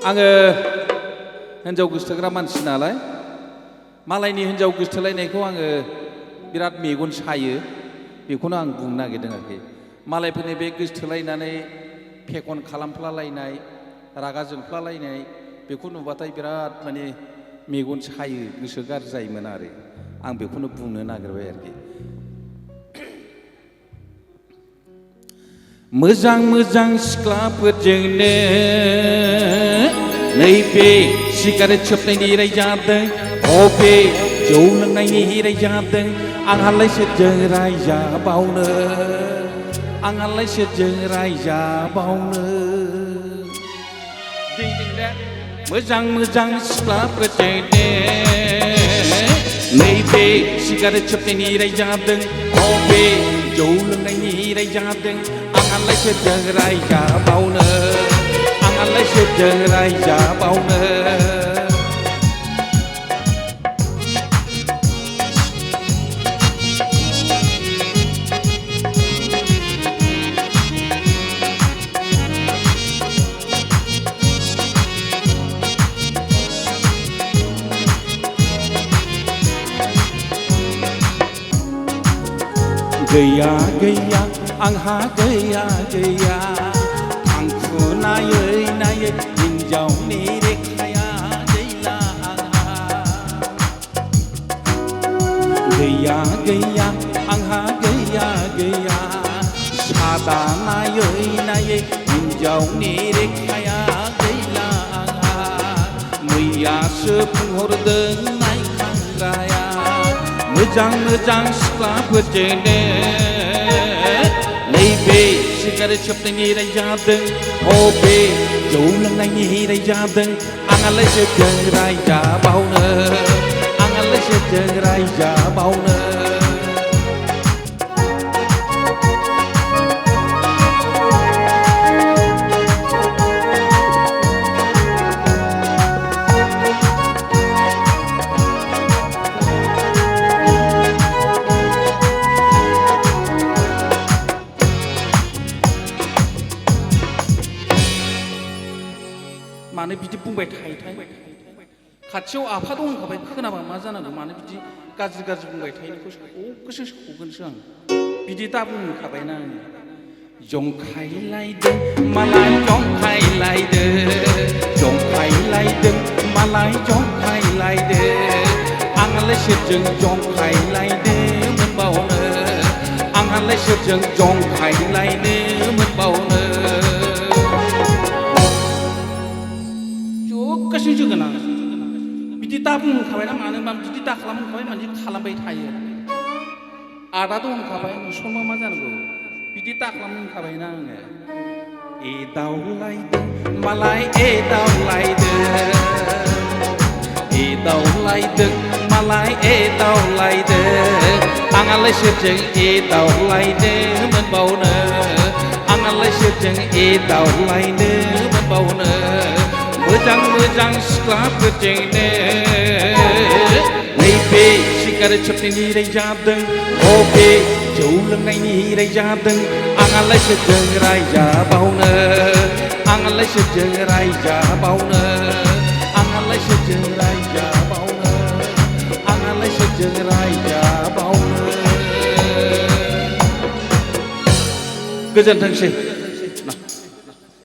आङो हिन्जाव गोसथोग्रा मानसि नालाय मालायनि हिन्जाव गोसथोलायनायखौ आङो बिराद मेगन सायो बेखौनो आं बुंनो नागिरदों आरोखि मालायफोरनि बे गोसथोलायनानै फेखन खालामफ्लालायनाय रागा जोंफ्लालायनाय बेखौ नुबाथाय बिराद माने मेगन सायो गोसो गाज्रि जायोमोन आरो आं बेखौनो बुंनो नागिरबाय आरोखि मोजां मोजां सिख्लाफोरजोंनो नैबे सिगारेट सोबनायनि रायजादों अबे जौ लोंनायनि रायजादों आंहालाय सोरजों रायजाबावनो आंहालाय सोरजों रायजाबावनो मोजां मोजां सिख्लाफोरजोंनो नैबे सिगारेट सोबनायनि रायजादों अबे जौ लोंनायनि रायजादों आंहालाय सोरजों रायजाबावनो आंहालाय सोरजों रायजाबावनो गैया गैया आंहा गैया गैया आंखौ नायै नायै हिन्जावनि रेखाया गैला आंहा गैया गैया आंहा गैया गैया सादा नायै नायै हिन्जावनि रेखाया गैला आंहा मैयासो बुंहरदों नायखांग्राया मोजां मोजां सिख्लाफोरजोंनो नैबे सिगारेट सोबनायनि रायजादों अबे जौ लोंनायनि रायजादों आंहालाय सोरजों रायजाबावनो आंहालाय सोरजों रायजाबावनो मानो बिदि बुंबाय थायोथाय खाथियाव आफा दं होनखाबाय खोनाबा मा जानांगौ मानो बिदि गाज्रि गाज्रि बुंबाय थायो सौगोसो सौगोनसो आं बिदि दा बुंखाबायना आङो जंखायलायदों मालाय जंखायलायदों जंखायलायदों मालाय जंखायलायदों आंहालाय सोरजों जंखायलायनो मोनबावनो आंहालाय सोरजों जंखायलायनो मोनबावनो गोसो जोगोन आं बिदि दा बुंखाबायना मानो होनबा बिदि दा खालामखाबाय मानसि खालामबाय थायो आदा दं होनखाबाय नुसनमा मा जानांगौ बिदि दा खालामखाबायना आङो एदावलायदों मालाय एदावलायदों एदावलायदों मालाय एदावलायदों आंहालाय सोरजों एदावलायनो मोनबावनो आंहालाय सोरजों एदावलायनो मोनबावनो मोजां मोजां सिख्लाफोरजोंनो नैबे सिगारेट सोबनायनि रायजादों अबे जौ लोंनायनि रायजादों आंहालाय सोरजों रायजाबावनो आंहालाय सोरजों रायजाबावनो आंहालाय सोरजों रायजाबावनो आंहालाय सोरजों रायजाबावनो गोजोनथोंसै